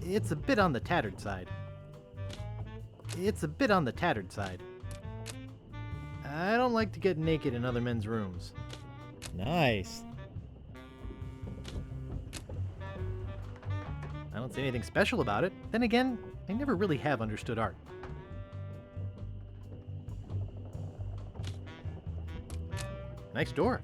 It's a bit on the tattered side. It's a bit on the tattered side. I don't like to get naked in other men's rooms. Nice. I don't see anything special about it. Then again, I never really have understood art. Nice door.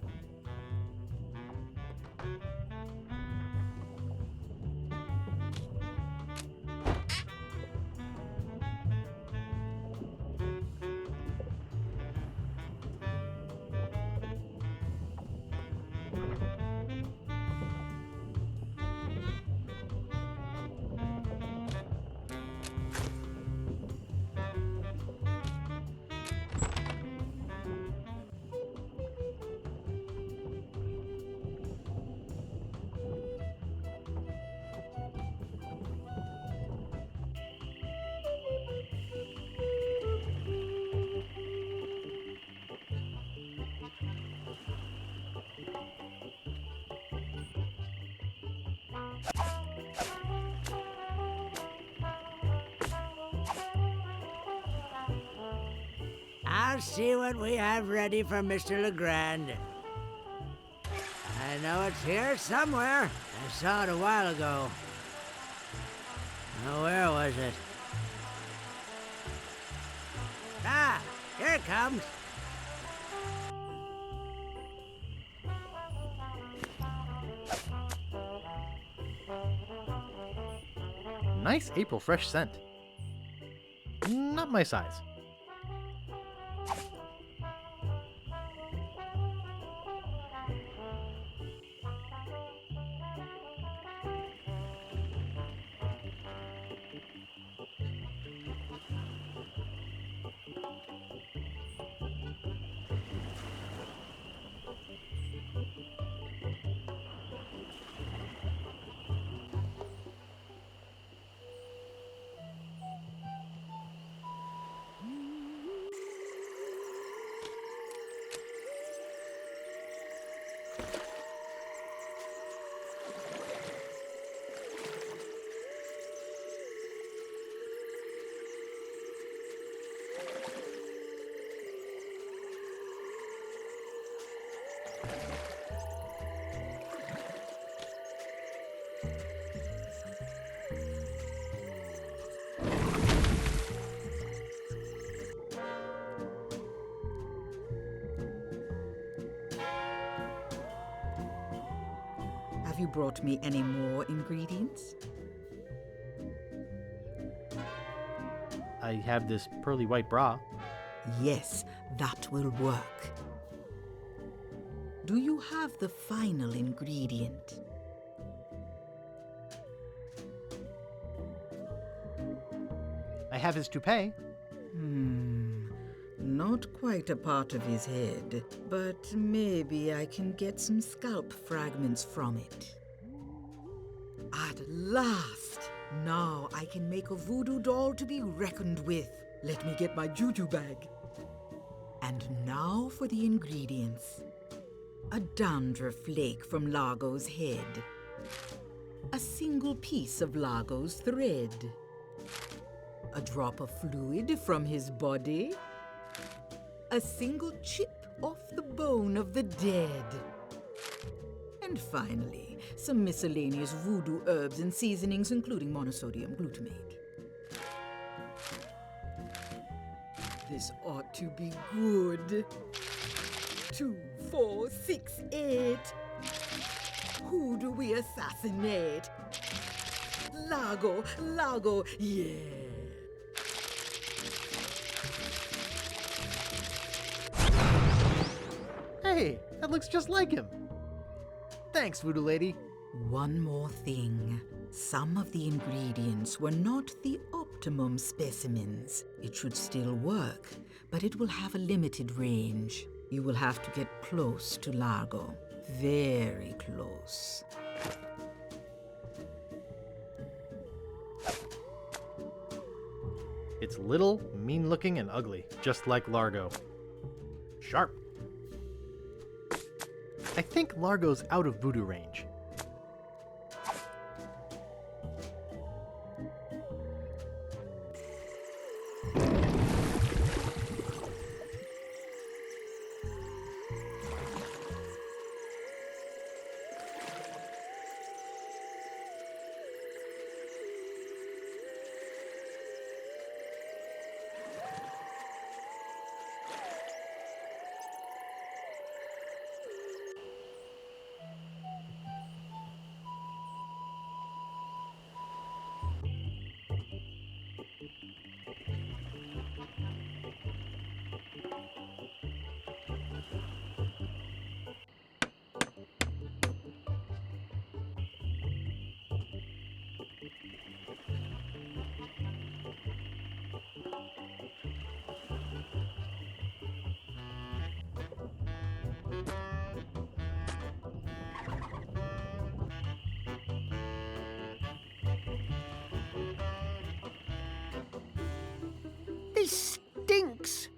I'll see what we have ready for Mr. Legrand. I know it's here somewhere. I saw it a while ago. Now, where was it? Ah, here it comes. Nice April fresh scent. Not my size. Have you brought me any more ingredients? I have this pearly white bra. Yes, that will work. Do you have the final ingredient? I have his toupee. Not quite a part of his head, but maybe I can get some scalp fragments from it. At last! Now I can make a voodoo doll to be reckoned with. Let me get my juju bag. And now for the ingredients. A dandruff flake from Largo's head. A single piece of Largo's thread. A drop of fluid from his body. A single chip off the bone of the dead. And finally, some miscellaneous voodoo herbs and seasonings, including monosodium glutamate. This ought to be good. 2, 4, 6, 8. Who do we assassinate? Largo, Largo, yeah. Hey, that looks just like him. Thanks, Voodoo Lady. One more thing. Some of the ingredients were not the optimum specimens. It should still work, but it will have a limited range. You will have to get close to Largo. Very close. It's little, mean-looking, and ugly, just like Largo. Sharp. I think Largo's out of voodoo range. This stinks.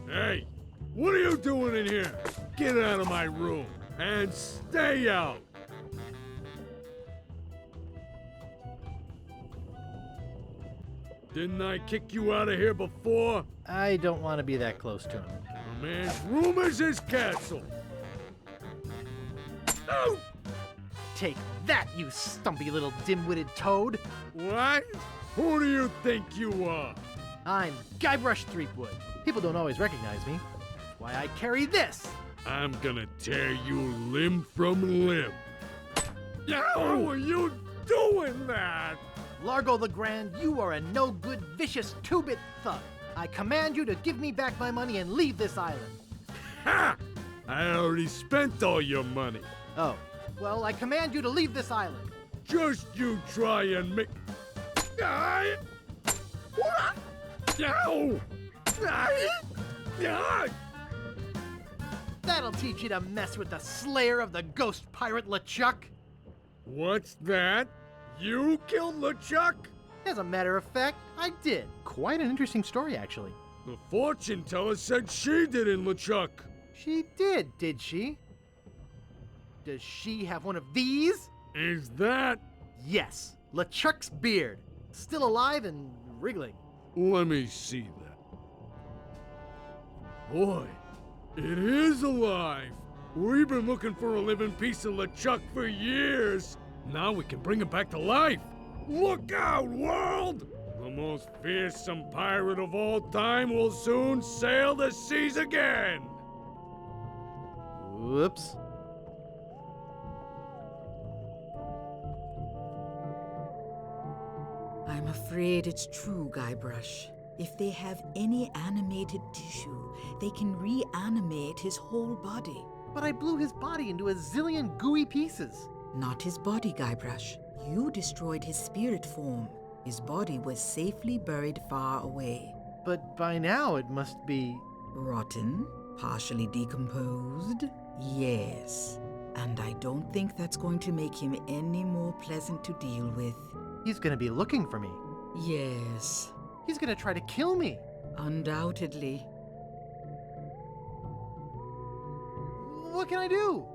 Hey, what are you doing in here? Get out of my room and stay out. Didn't I kick you out of here before? I don't want to be that close to him. A man's room is his castle. Oh! Take that, you stumpy little dim-witted toad! What? Who do you think you are? I'm Guybrush Threepwood. People don't always recognize me. That's why I carry this! I'm gonna tear you limb from limb. How are you doing that? Largo the Grand, you are a no-good, vicious two-bit thug. I command you to give me back my money and leave this island. Ha! I already spent all your money. Oh, well, I command you to leave this island. Just you try and make... Ow! That'll teach you to mess with the slayer of the ghost pirate LeChuck. What's that? You killed LeChuck? As a matter of fact, I did. Quite an interesting story, actually. The fortune teller said she did in LeChuck. She did she? Does she have one of these? Is that... Yes, LeChuck's beard. Still alive and wriggling. Let me see that. Boy, it is alive. We've been looking for a living piece of LeChuck for years. Now we can bring him back to life. Look out, world! The most fearsome pirate of all time will soon sail the seas again. Whoops. I'm afraid it's true, Guybrush. If they have any animated tissue, they can reanimate his whole body. But I blew his body into a zillion gooey pieces. Not his body, Guybrush. You destroyed his spirit form. His body was safely buried far away. But by now it must be... Rotten? Partially decomposed? Yes. And I don't think that's going to make him any more pleasant to deal with. He's gonna be looking for me. Yes. He's gonna try to kill me. Undoubtedly. What can I do?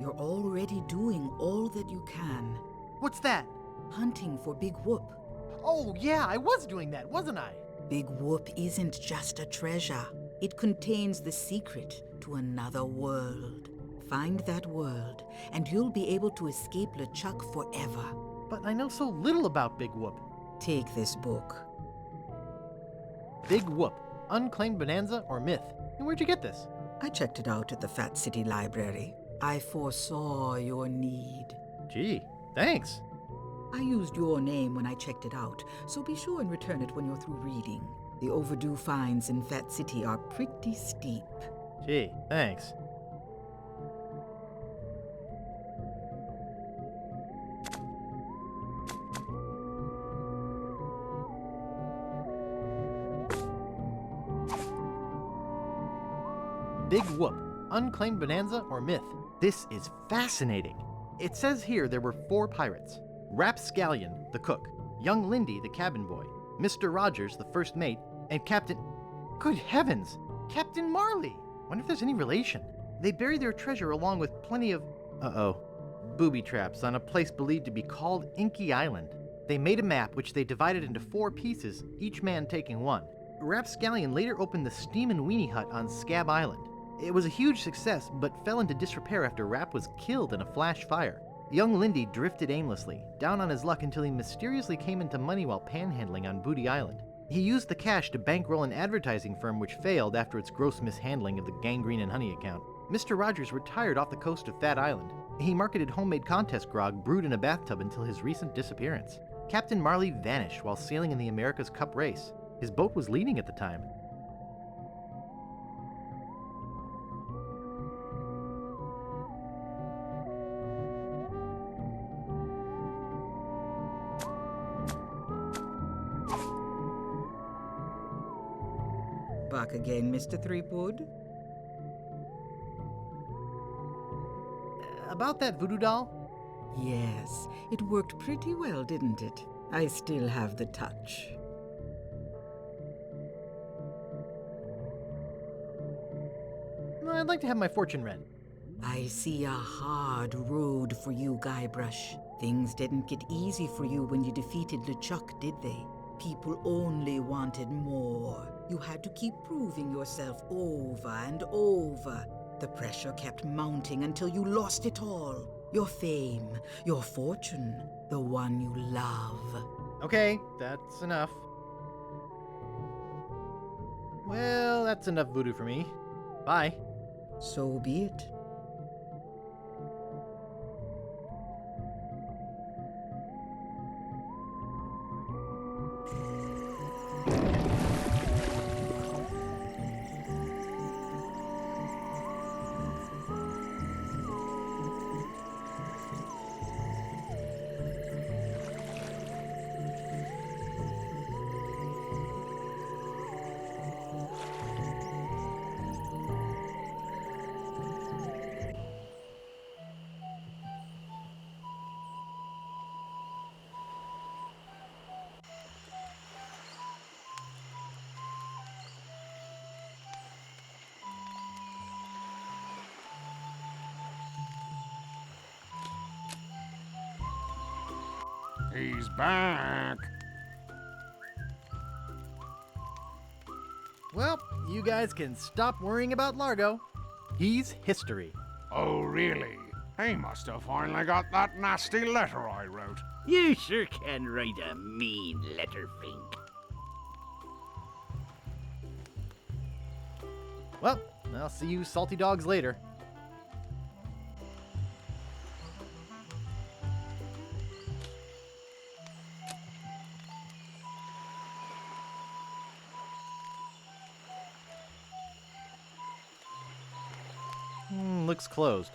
You're already doing all that you can. What's that? Hunting for Big Whoop. Oh yeah, I was doing that, wasn't I? Big Whoop isn't just a treasure. It contains the secret to another world. Find that world, and you'll be able to escape LeChuck forever. But I know so little about Big Whoop. Take this book. Big Whoop, Unclaimed Bonanza or Myth. And where'd you get this? I checked it out at the Fat City Library. I foresaw your need. Gee, thanks. I used your name when I checked it out, so be sure and return it when you're through reading. The overdue fines in Fat City are pretty steep. Gee, thanks. Big Whoop, Unclaimed Bonanza or Myth. This is fascinating. It says here there were 4 pirates. Rapscallion, the cook, young Lindy, the cabin boy, Mr. Rogers, the first mate, and Captain... Good heavens! Captain Marley! Wonder if there's any relation. They buried their treasure along with plenty of... booby traps on a place believed to be called Inky Island. They made a map which they divided into 4 pieces, each man taking one. Rapscallion later opened the Steam and Weenie Hut on Scab Island. It was a huge success, but fell into disrepair after Rap was killed in a flash fire. Young Lindy drifted aimlessly, down on his luck until he mysteriously came into money while panhandling on Booty Island. He used the cash to bankroll an advertising firm which failed after its gross mishandling of the gangrene and honey account. Mr. Rogers retired off the coast of Fat Island. He marketed homemade contest grog brewed in a bathtub until his recent disappearance. Captain Marley vanished while sailing in the America's Cup race. His boat was leading at the time. Back again, Mr. Threepwood? About that voodoo doll? Yes, it worked pretty well, didn't it? I still have the touch. I'd like to have my fortune read. I see a hard road for you, Guybrush. Things didn't get easy for you when you defeated LeChuck, did they? People only wanted more. You had to keep proving yourself over and over. The pressure kept mounting until you lost it all. Your fame, your fortune, the one you love. Okay, that's enough. Well, that's enough voodoo for me. Bye. So be it. He's back. Well, you guys can stop worrying about Largo. He's history. Oh, really? He must have finally got that nasty letter I wrote. You sure can write a mean letter, Fink. Well, I'll see you salty dogs later. Looks closed.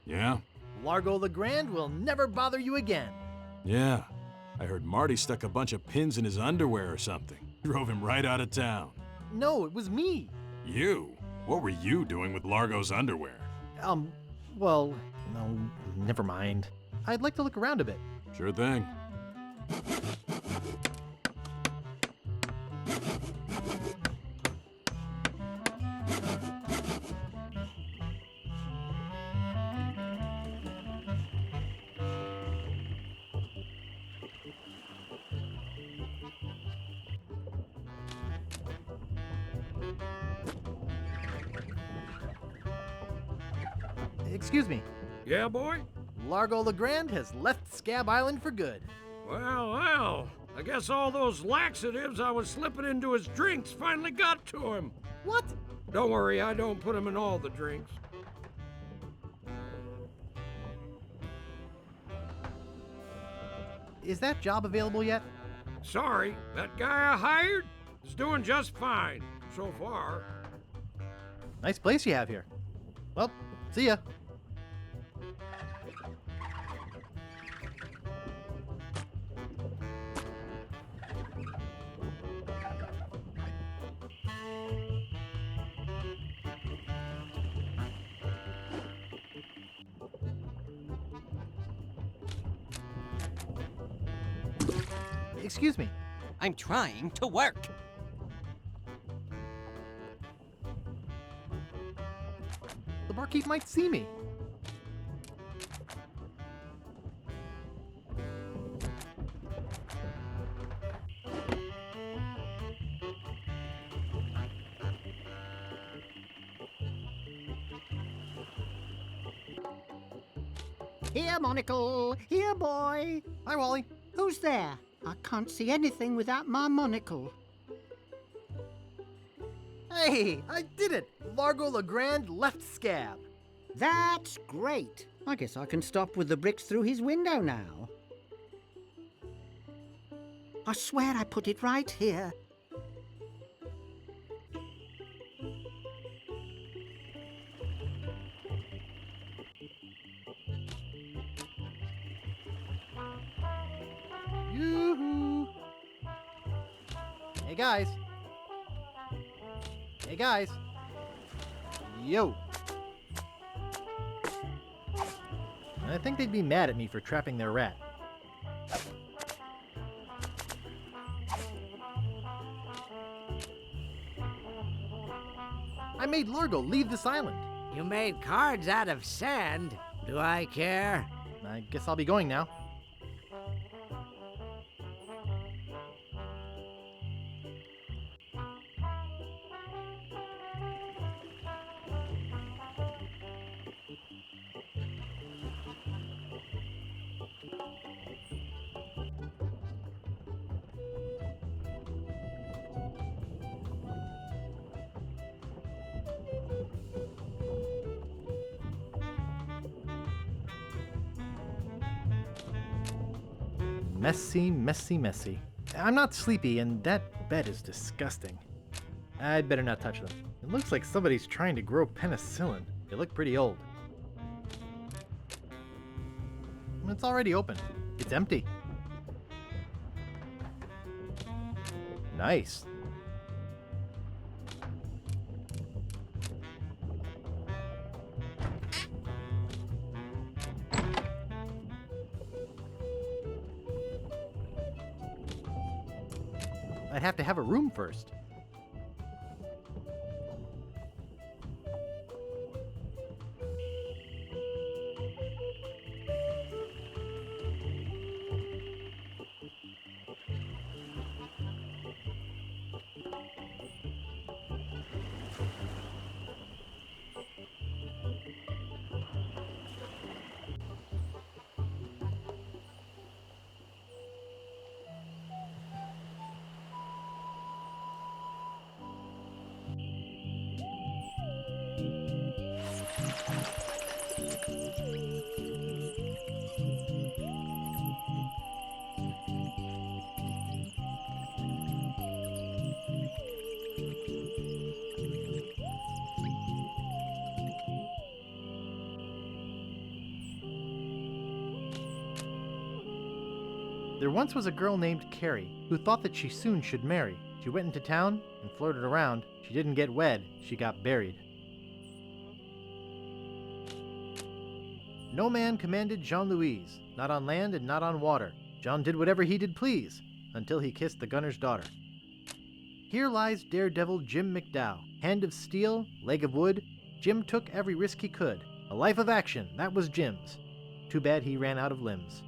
Yeah? Largo LeGrand will never bother you again. Yeah. I heard Marty stuck a bunch of pins in his underwear or something. Drove him right out of town. No, it was me. You? What were you doing with Largo's underwear? Well, no, never mind. I'd like to look around a bit. Sure thing. Excuse me. Yeah, boy? Largo LeGrand has left Scab Island for good. Well, I guess all those laxatives I was slipping into his drinks finally got to him. What? Don't worry, I don't put him in all the drinks. Is that job available yet? Sorry, that guy I hired is doing just fine so far. Nice place you have here. Well, see ya. Excuse me. I'm trying to work. The barkeep might see me. Here, monocle. Here, boy. Hi, Wally. Who's there? I can't see anything without my monocle. Hey, I did it! Largo Legrand left scab. That's great. I guess I can stop with the bricks through his window now. I swear I put it right here. Yoo-hoo! Hey, guys. Hey, guys. Yo. I think they'd be mad at me for trapping their rat. I made Largo leave this island. You made cards out of sand. Do I care? I guess I'll be going now. Messy, messy, messy. I'm not sleepy, and that bed is disgusting. I'd better not touch them. It looks like somebody's trying to grow penicillin. They look pretty old. It's already open. It's empty. Nice. I'd have to have a room first. There once was a girl named Carrie who thought that she soon should marry. She went into town and flirted around. She didn't get wed, she got buried. No man commanded Jean-Louise, not on land and not on water. John did whatever he did please, until he kissed the gunner's daughter. Here lies daredevil Jim McDowell, hand of steel, leg of wood. Jim took every risk he could. A life of action, that was Jim's. Too bad he ran out of limbs.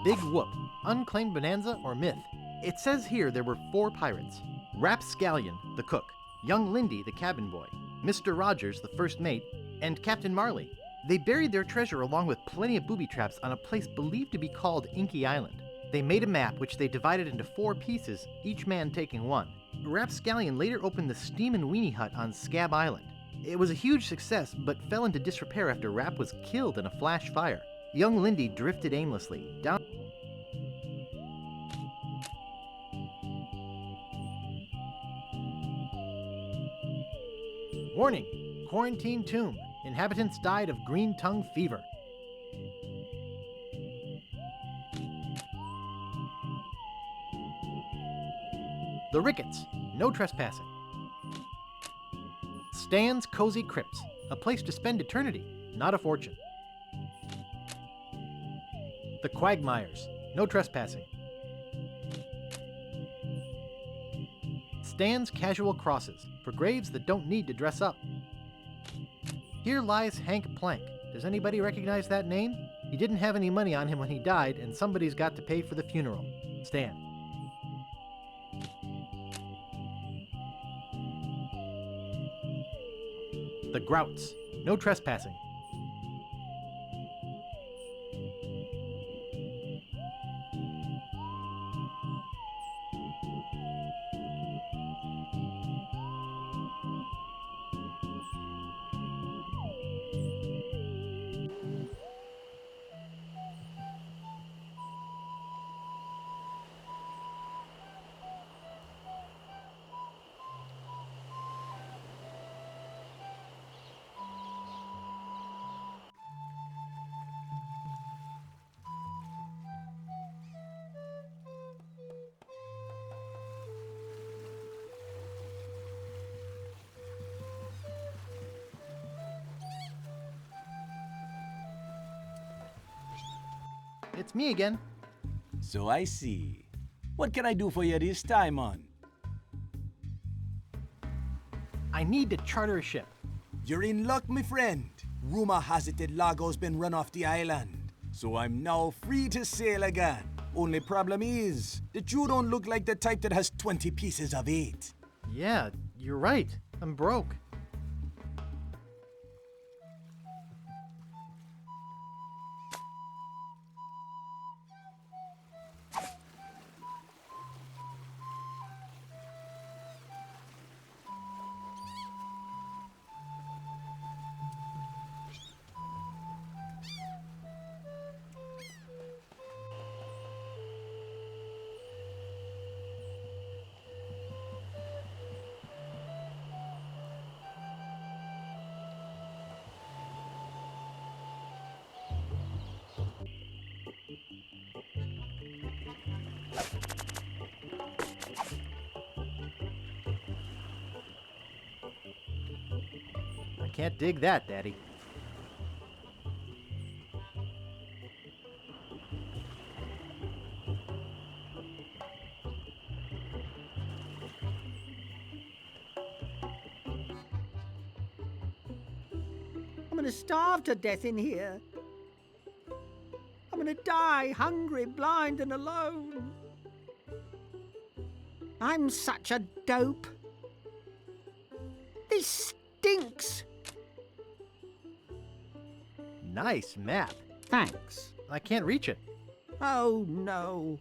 Big Whoop, unclaimed bonanza or myth. It says here there were 4 pirates. Rapscallion, the cook, young Lindy, the cabin boy, Mr. Rogers, the first mate, and Captain Marley. They buried their treasure along with plenty of booby traps on a place believed to be called Inky Island. They made a map which they divided into 4 pieces, each man taking one. Rapscallion later opened the Steam and Weenie Hut on Scab Island. It was a huge success, but fell into disrepair after Rap was killed in a flash fire. Young Lindy drifted aimlessly down. Warning! Quarantine tomb. Inhabitants died of green tongue fever. The Ricketts, no trespassing. Stan's Cozy Crypts, a place to spend eternity, not a fortune. The Quagmires, no trespassing. Stan's Casual Crosses, for graves that don't need to dress up. Here lies Hank Plank. Does anybody recognize that name? He didn't have any money on him when he died, and somebody's got to pay for the funeral. Stan. The Grouts, no trespassing. It's me again. So I see. What can I do for you this time, on? I need to charter a ship. You're in luck, my friend. Rumor has it that Largo's been run off the island. So I'm now free to sail again. Only problem is that you don't look like the type that has 20 pieces of eight. Yeah, you're right. I'm broke. I can't dig that, Daddy. I'm gonna starve to death in here. I'm gonna die hungry, blind, and alone. I'm such a dope. This stinks. Nice map. Thanks. I can't reach it. Oh, no.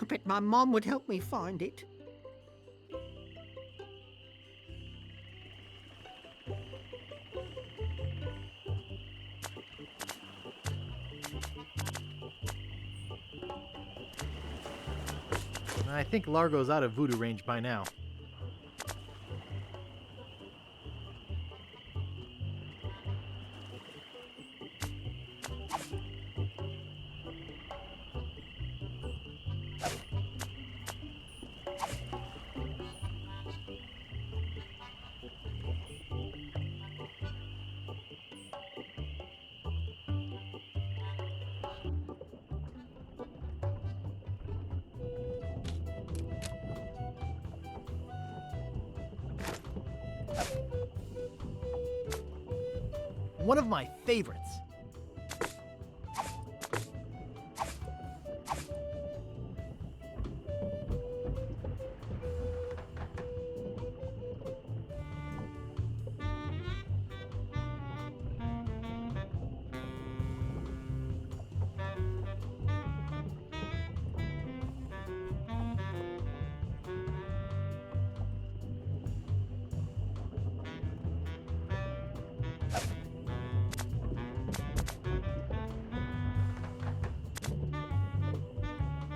I bet my mom would help me find it. I think Largo's out of voodoo range by now. One of my favorites.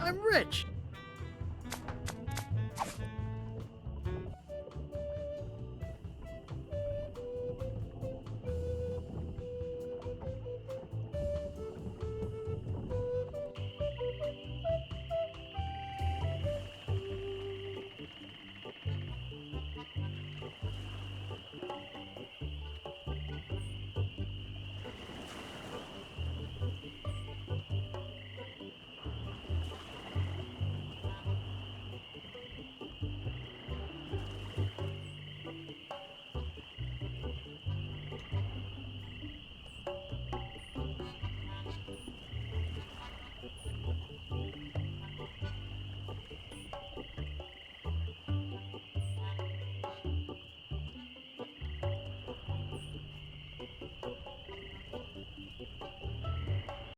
I'm rich.